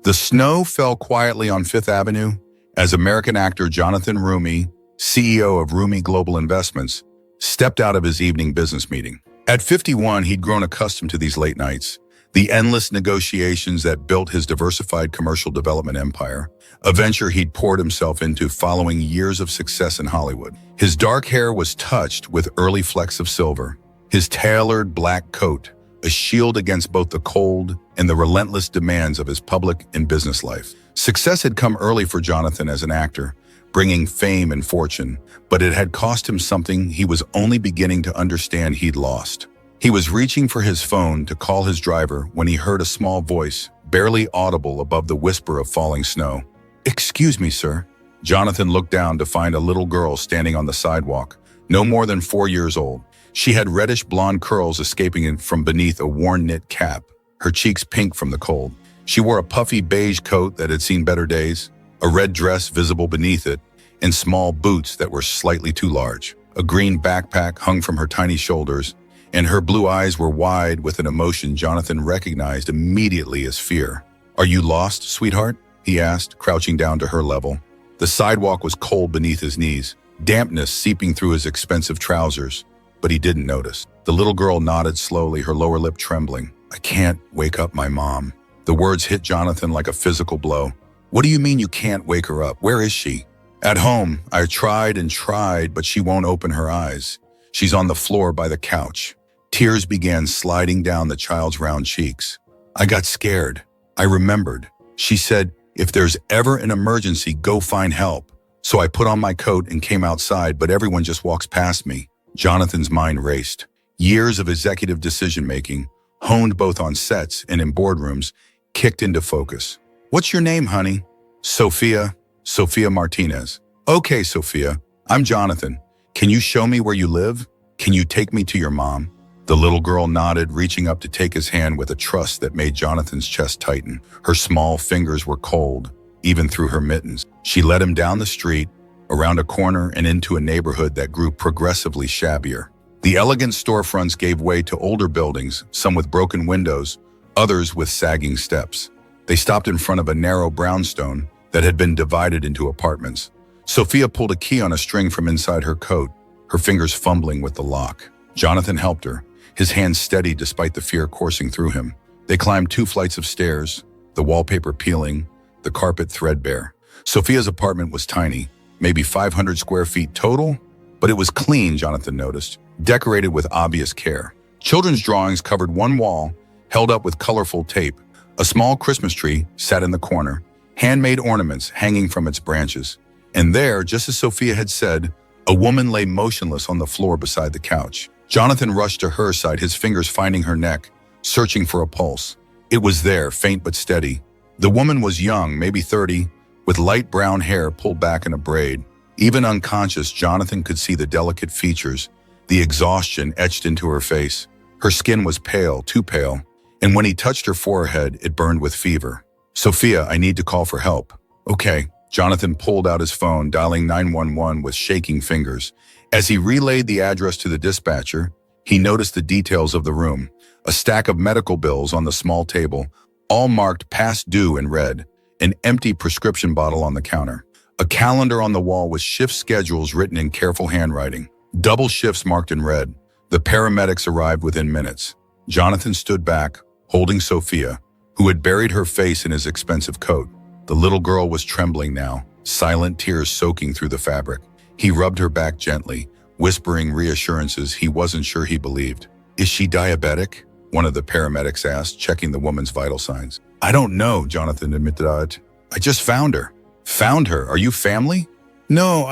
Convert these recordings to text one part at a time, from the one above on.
The snow fell quietly on Fifth Avenue as American actor Jonathan Roumie, CEO of Roumie Global Investments, stepped out of his evening business meeting. At 51, he'd grown accustomed to these late nights, the endless negotiations that built his diversified commercial development empire, a venture he'd poured himself into following years of success in Hollywood. His dark hair was touched with early flecks of silver, his tailored black coat, a shield against both the cold and the relentless demands of his public and business life. Success had come early for Jonathan as an actor, bringing fame and fortune, but it had cost him something he was only beginning to understand he'd lost. He was reaching for his phone to call his driver when he heard a small voice, barely audible above the whisper of falling snow. "Excuse me, sir." Jonathan looked down to find a little girl standing on the sidewalk, no more than 4 years old. She had reddish blonde curls escaping from beneath a worn knit cap, her cheeks pink from the cold. She wore a puffy beige coat that had seen better days, a red dress visible beneath it, and small boots that were slightly too large. A green backpack hung from her tiny shoulders, and her blue eyes were wide with an emotion Jonathan recognized immediately as fear. "Are you lost, sweetheart?" he asked, crouching down to her level. The sidewalk was cold beneath his knees, dampness seeping through his expensive trousers, but he didn't notice. The little girl nodded slowly, her lower lip trembling. "I can't wake up my mom." The words hit Jonathan like a physical blow. "What do you mean you can't wake her up? Where is she?" "At home. I tried and tried, but she won't open her eyes. She's on the floor by the couch." Tears began sliding down the child's round cheeks. "I got scared. I remembered. She said, if there's ever an emergency, go find help. So I put on my coat and came outside, but everyone just walks past me." Jonathan's mind raced. Years of executive decision-making, honed both on sets and in boardrooms, kicked into focus. "What's your name, honey?" "Sophia. Sophia Martinez." "Okay, Sophia. I'm Jonathan. Can you show me where you live? Can you take me to your mom?" The little girl nodded, reaching up to take his hand with a trust that made Jonathan's chest tighten. Her small fingers were cold, even through her mittens. She led him down the street, around a corner and into a neighborhood that grew progressively shabbier. The elegant storefronts gave way to older buildings, some with broken windows, others with sagging steps. They stopped in front of a narrow brownstone that had been divided into apartments. Sophia pulled a key on a string from inside her coat, her fingers fumbling with the lock. Jonathan helped her, his hands steady despite the fear coursing through him. They climbed 2 flights of stairs, the wallpaper peeling, the carpet threadbare. Sophia's apartment was tiny, maybe 500 square feet total, but it was clean, Jonathan noticed, decorated with obvious care. Children's drawings covered one wall, held up with colorful tape. A small Christmas tree sat in the corner, handmade ornaments hanging from its branches. And there, just as Sophia had said, a woman lay motionless on the floor beside the couch. Jonathan rushed to her side, his fingers finding her neck, searching for a pulse. It was there, faint but steady. The woman was young, maybe 30, with light brown hair pulled back in a braid. Even unconscious, Jonathan could see the delicate features, the exhaustion etched into her face. Her skin was pale, too pale, and when he touched her forehead, it burned with fever. "Sophia, I need to call for help." "Okay." Jonathan pulled out his phone, dialing 911 with shaking fingers. As he relayed the address to the dispatcher, he noticed the details of the room. A stack of medical bills on the small table, all marked past due in red, an empty prescription bottle on the counter, a calendar on the wall with shift schedules written in careful handwriting, double shifts marked in red. The paramedics arrived within minutes. Jonathan stood back, holding Sophia, who had buried her face in his expensive coat. The little girl was trembling now, silent tears soaking through the fabric. He rubbed her back gently, whispering reassurances he wasn't sure he believed. "Is she diabetic?" one of the paramedics asked, checking the woman's vital signs. "I don't know," Jonathan admitted. "I just found her." "Found her? Are you family?" "No,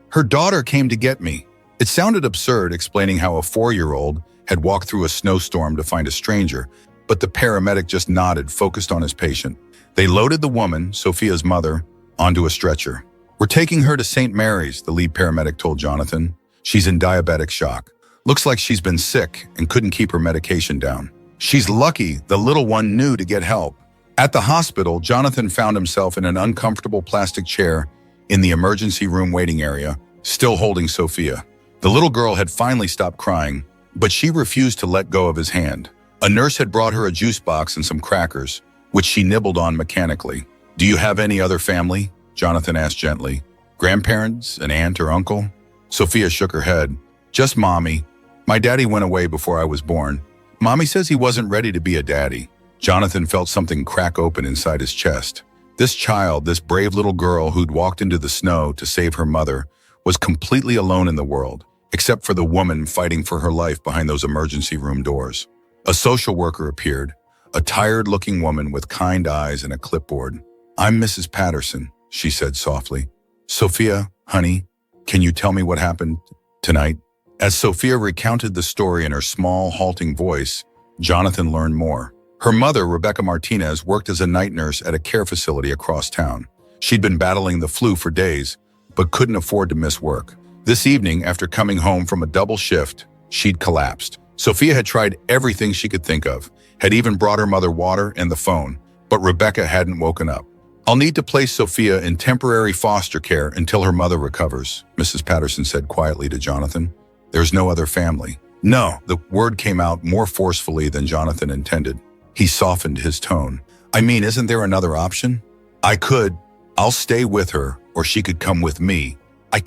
her daughter came to get me." It sounded absurd, explaining how a 4-year-old had walked through a snowstorm to find a stranger, but the paramedic just nodded, focused on his patient. They loaded the woman, Sophia's mother, onto a stretcher. "We're taking her to St. Mary's," the lead paramedic told Jonathan. "She's in diabetic shock. Looks like she's been sick and couldn't keep her medication down. She's lucky the little one knew to get help." At the hospital, Jonathan found himself in an uncomfortable plastic chair in the emergency room waiting area, still holding Sophia. The little girl had finally stopped crying, but she refused to let go of his hand. A nurse had brought her a juice box and some crackers, which she nibbled on mechanically. "Do you have any other family?" Jonathan asked gently. "Grandparents, an aunt or uncle?" Sophia shook her head. "Just Mommy. My daddy went away before I was born. Mommy says he wasn't ready to be a daddy." Jonathan felt something crack open inside his chest. This child, this brave little girl who'd walked into the snow to save her mother, was completely alone in the world, except for the woman fighting for her life behind those emergency room doors. A social worker appeared, a tired-looking woman with kind eyes and a clipboard. "I'm Mrs. Patterson," she said softly. "Sophia, honey, can you tell me what happened tonight?" As Sophia recounted the story in her small, halting voice, Jonathan learned more. Her mother, Rebecca Martinez, worked as a night nurse at a care facility across town. She'd been battling the flu for days, but couldn't afford to miss work. This evening, after coming home from a double shift, she'd collapsed. Sophia had tried everything she could think of, had even brought her mother water and the phone, but Rebecca hadn't woken up. "I'll need to place Sophia in temporary foster care until her mother recovers," Mrs. Patterson said quietly to Jonathan. "There's no other family." "No," the word came out more forcefully than Jonathan intended. He softened his tone. "I mean, isn't there another option? I'll stay with her, or she could come with me. You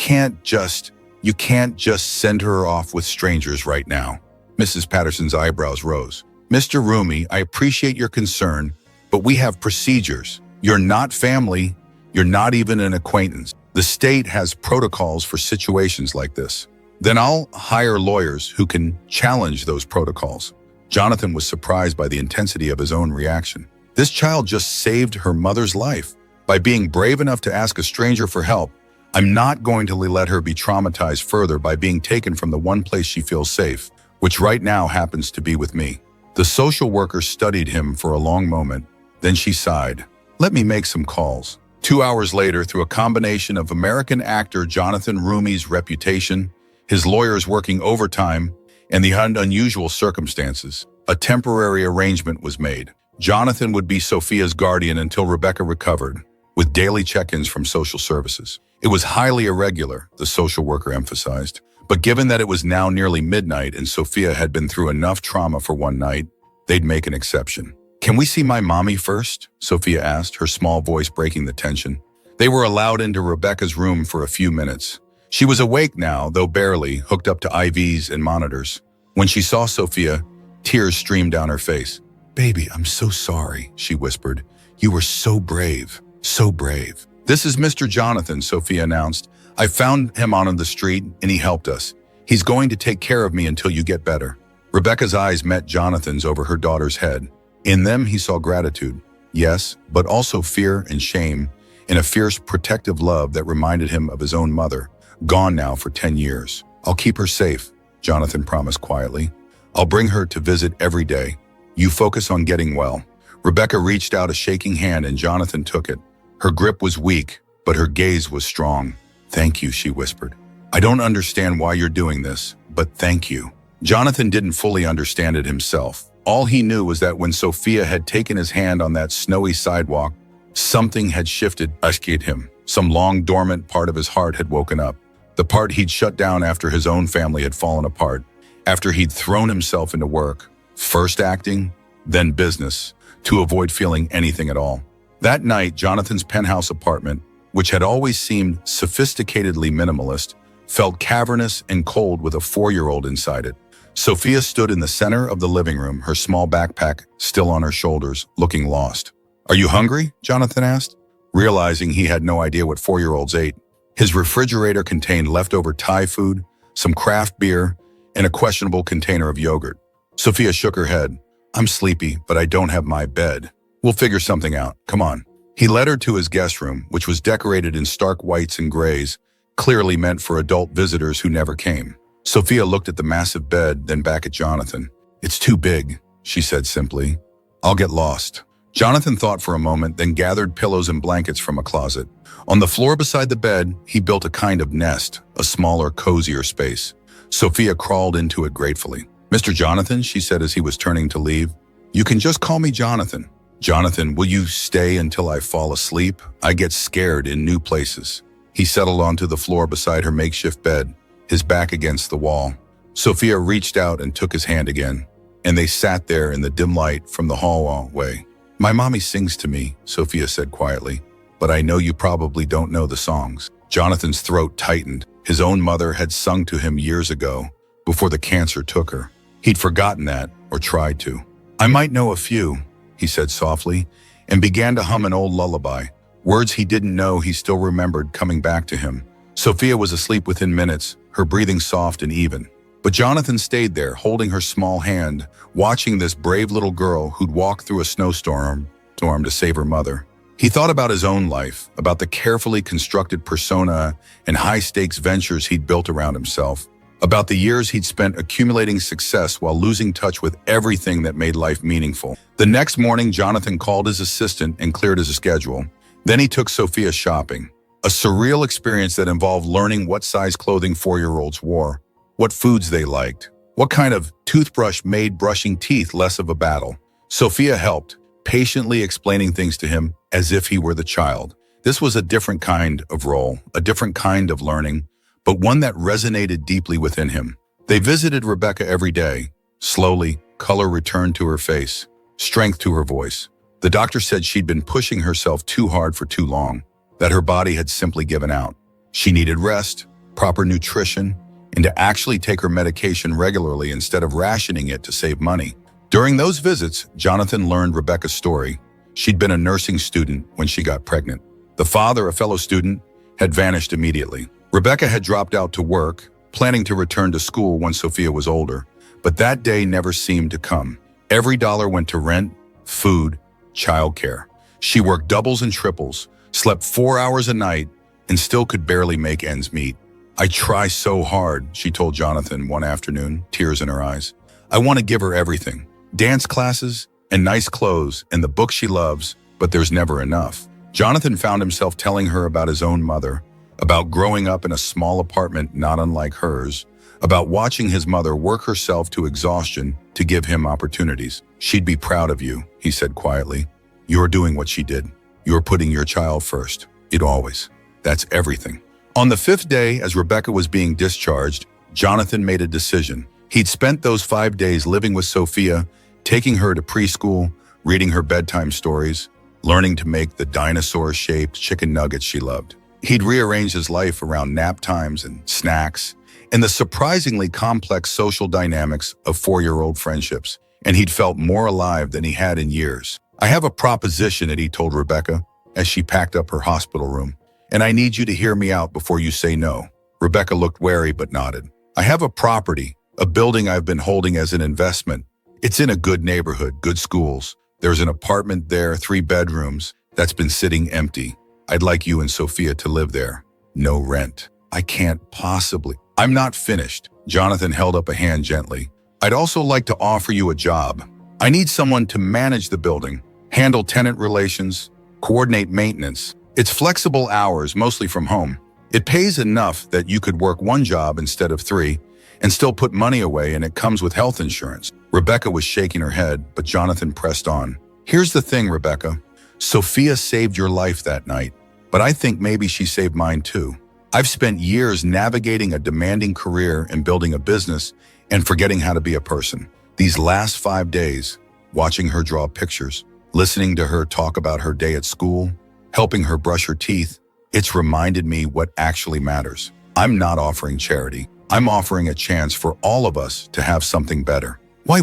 can't just send her off with strangers right now." Mrs. Patterson's eyebrows rose. "Mr. Roumie, I appreciate your concern, but we have procedures. You're not family. You're not even an acquaintance. The state has protocols for situations like this." "Then I'll hire lawyers who can challenge those protocols." Jonathan was surprised by the intensity of his own reaction. This child just saved her mother's life by being brave enough to ask a stranger for help. "I'm not going to let her be traumatized further by being taken from the one place she feels safe, which right now happens to be with me." The social worker studied him for a long moment. Then she sighed. "Let me make some calls." 2 hours later, through a combination of American actor Jonathan Roumie's reputation, his lawyers working overtime, and the unusual circumstances, a temporary arrangement was made. Jonathan would be Sophia's guardian until Rebecca recovered, with daily check-ins from social services. It was highly irregular, the social worker emphasized, but given that it was now nearly midnight and Sophia had been through enough trauma for one night, they'd make an exception. "Can we see my mommy first?" Sophia asked, her small voice breaking the tension. They were allowed into Rebecca's room for a few minutes. She was awake now, though barely, hooked up to IVs and monitors. When she saw Sophia, tears streamed down her face. "Baby, I'm so sorry," she whispered. "You were so brave, so brave." "This is Mr. Jonathan," Sophia announced. "I found him on the street, and he helped us. He's going to take care of me until you get better." Rebecca's eyes met Jonathan's over her daughter's head. In them, he saw gratitude, yes, but also fear and shame, in a fierce, protective love that reminded him of his own mother, gone now for 10 years. "I'll keep her safe," Jonathan promised quietly. "I'll bring her to visit every day. You focus on getting well." Rebecca reached out a shaking hand and Jonathan took it. Her grip was weak, but her gaze was strong. "Thank you," she whispered. "I don't understand why you're doing this, but thank you." Jonathan didn't fully understand it himself. All he knew was that when Sophia had taken his hand on that snowy sidewalk, something had shifted at him. Some long dormant part of his heart had woken up. The part he'd shut down after his own family had fallen apart, after he'd thrown himself into work, first acting, then business, to avoid feeling anything at all. That night, Jonathan's penthouse apartment, which had always seemed sophisticatedly minimalist, felt cavernous and cold with a 4-year-old inside it. Sophia stood in the center of the living room, her small backpack still on her shoulders, looking lost. "Are you hungry?" Jonathan asked, realizing he had no idea what 4-year-olds ate. His refrigerator contained leftover Thai food, some craft beer, and a questionable container of yogurt. Sophia shook her head. "I'm sleepy, but I don't have my bed. We'll figure something out. Come on." He led her to his guest room, which was decorated in stark whites and grays, clearly meant for adult visitors who never came. Sophia looked at the massive bed, then back at Jonathan. "It's too big," she said simply. "I'll get lost." Jonathan thought for a moment, then gathered pillows and blankets from a closet. On the floor beside the bed, he built a kind of nest, a smaller, cozier space. Sophia crawled into it gratefully. "Mr. Jonathan," she said as he was turning to leave, "you can just call me Jonathan." "Jonathan, will you stay until I fall asleep? I get scared in new places." He settled onto the floor beside her makeshift bed, his back against the wall. Sophia reached out and took his hand again, and they sat there in the dim light from the hallway. My mommy sings to me, Sophia said quietly, but I know you probably don't know the songs. Jonathan's throat tightened. His own mother had sung to him years ago, before the cancer took her. He'd forgotten that, or tried to. I might know a few, he said softly, and began to hum an old lullaby. Words he didn't know he still remembered coming back to him. Sophia was asleep within minutes, her breathing soft and even. But Jonathan stayed there, holding her small hand, watching this brave little girl who'd walked through a snowstorm to save her mother. He thought about his own life, about the carefully constructed persona and high-stakes ventures he'd built around himself, about the years he'd spent accumulating success while losing touch with everything that made life meaningful. The next morning, Jonathan called his assistant and cleared his schedule. Then he took Sophia shopping, a surreal experience that involved learning what size clothing 4-year-olds wore, what foods they liked, what kind of toothbrush made brushing teeth less of a battle. Sophia helped, patiently explaining things to him as if he were the child. This was a different kind of role, a different kind of learning, but one that resonated deeply within him. They visited Rebecca every day. Slowly, color returned to her face, strength to her voice. The doctor said she'd been pushing herself too hard for too long, that her body had simply given out. She needed rest, proper nutrition, and to actually take her medication regularly instead of rationing it to save money. During those visits, Jonathan learned Rebecca's story. She'd been a nursing student when she got pregnant. The father, a fellow student, had vanished immediately. Rebecca had dropped out to work, planning to return to school when Sophia was older, but that day never seemed to come. Every dollar went to rent, food, childcare. She worked doubles and triples, slept 4 hours a night, and still could barely make ends meet. I try so hard, she told Jonathan one afternoon, tears in her eyes. I want to give her everything. Dance classes, and nice clothes, and the book she loves, but there's never enough. Jonathan found himself telling her about his own mother, about growing up in a small apartment not unlike hers, about watching his mother work herself to exhaustion to give him opportunities. She'd be proud of you, he said quietly. You're doing what she did. You're putting your child first. It always. That's everything. On the 5th day, as Rebecca was being discharged, Jonathan made a decision. He'd spent those 5 days living with Sophia, taking her to preschool, reading her bedtime stories, learning to make the dinosaur-shaped chicken nuggets she loved. He'd rearranged his life around nap times and snacks, and the surprisingly complex social dynamics of 4-year-old friendships, and he'd felt more alive than he had in years. I have a proposition that he told Rebecca as she packed up her hospital room, and I need you to hear me out before you say no. Rebecca looked wary but nodded. I have a property, a building I've been holding as an investment. It's in a good neighborhood, good schools. There's an apartment there, 3 bedrooms, that's been sitting empty. I'd like you and Sophia to live there. No rent. I can't possibly. I'm not finished. Jonathan held up a hand gently. I'd also like to offer you a job. I need someone to manage the building, handle tenant relations, coordinate maintenance. It's flexible hours, mostly from home. It pays enough that you could work 1 job instead of 3 and still put money away, and it comes with health insurance. Rebecca was shaking her head, but Jonathan pressed on. Here's the thing, Rebecca. Sophia saved your life that night, but I think maybe she saved mine too. I've spent years navigating a demanding career and building a business and forgetting how to be a person. These last 5 days, watching her draw pictures, listening to her talk about her day at school, helping her brush her teeth, it's reminded me what actually matters. I'm not offering charity. I'm offering a chance for all of us to have something better. Why,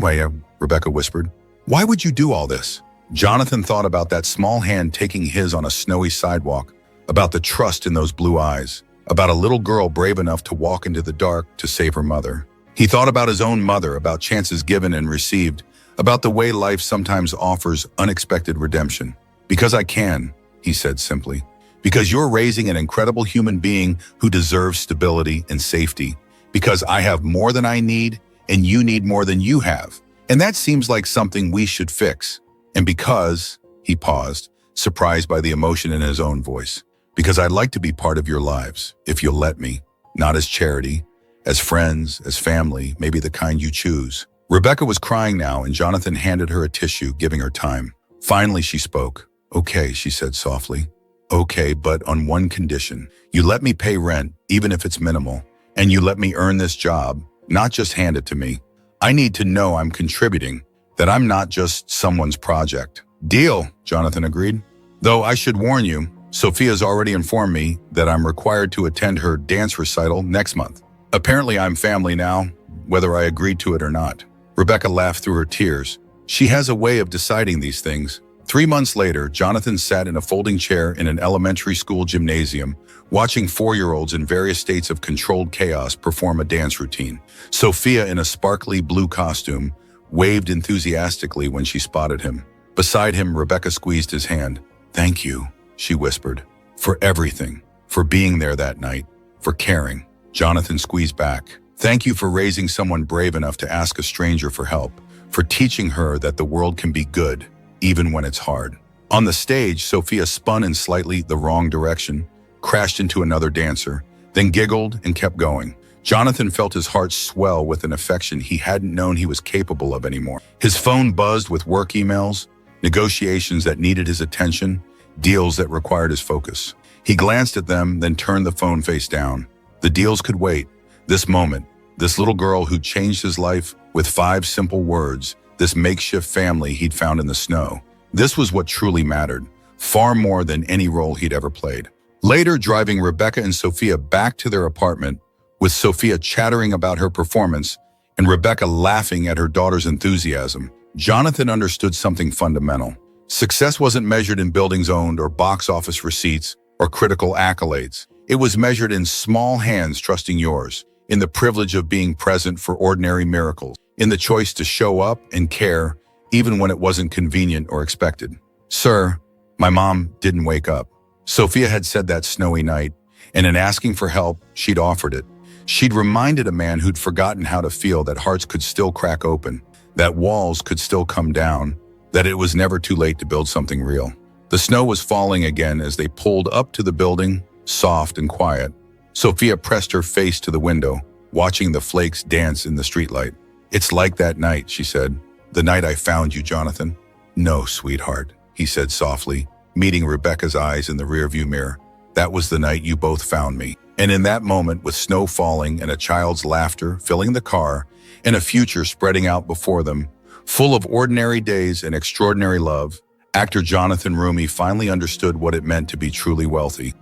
Rebecca whispered. Why would you do all this? Jonathan thought about that small hand taking his on a snowy sidewalk, about the trust in those blue eyes, about a little girl brave enough to walk into the dark to save her mother. He thought about his own mother, about chances given and received, about the way life sometimes offers unexpected redemption. Because I can, he said simply. Because you're raising an incredible human being who deserves stability and safety. Because I have more than I need, and you need more than you have. And that seems like something we should fix. And because, he paused, surprised by the emotion in his own voice. Because I'd like to be part of your lives, if you'll let me. Not as charity, as friends, as family, maybe the kind you choose. Rebecca was crying now, and Jonathan handed her a tissue, giving her time. Finally, she spoke. Okay, she said softly. Okay, but on one condition. You let me pay rent, even if it's minimal. And you let me earn this job, not just hand it to me. I need to know I'm contributing, that I'm not just someone's project. Deal, Jonathan agreed. Though I should warn you, Sophia's already informed me that I'm required to attend her dance recital next month. Apparently I'm family now, whether I agreed to it or not. Rebecca laughed through her tears. She has a way of deciding these things. 3 months later, Jonathan sat in a folding chair in an elementary school gymnasium, watching 4-year-olds in various states of controlled chaos perform a dance routine. Sophia, in a sparkly blue costume, waved enthusiastically when she spotted him. Beside him, Rebecca squeezed his hand. "Thank you," she whispered, "for everything, for being there that night, for caring." Jonathan squeezed back. "Thank you for raising someone brave enough to ask a stranger for help, for teaching her that the world can be good, even when it's hard." On the stage, Sophia spun in slightly the wrong direction, crashed into another dancer, then giggled and kept going. Jonathan felt his heart swell with an affection he hadn't known he was capable of anymore. His phone buzzed with work emails, negotiations that needed his attention, deals that required his focus. He glanced at them, then turned the phone face down. The deals could wait. This moment, this little girl who changed his life with 5 simple words, this makeshift family he'd found in the snow. This was what truly mattered, far more than any role he'd ever played. Later, driving Rebecca and Sophia back to their apartment, with Sophia chattering about her performance and Rebecca laughing at her daughter's enthusiasm, Jonathan understood something fundamental. Success wasn't measured in buildings owned or box office receipts or critical accolades. It was measured in small hands trusting yours, in the privilege of being present for ordinary miracles, in the choice to show up and care even when it wasn't convenient or expected. "Sir, my mom didn't wake up." Sophia had said that snowy night, and in asking for help, she'd offered it. She'd reminded a man who'd forgotten how to feel that hearts could still crack open, that walls could still come down, that it was never too late to build something real. The snow was falling again as they pulled up to the building, soft and quiet. Sophia pressed her face to the window, watching the flakes dance in the streetlight. "It's like that night," she said. "The night I found you, Jonathan." "No, sweetheart," he said softly, meeting Rebecca's eyes in the rearview mirror. "That was the night you both found me." And in that moment, with snow falling and a child's laughter filling the car, and a future spreading out before them, full of ordinary days and extraordinary love, actor Jonathan Roumie finally understood what it meant to be truly wealthy.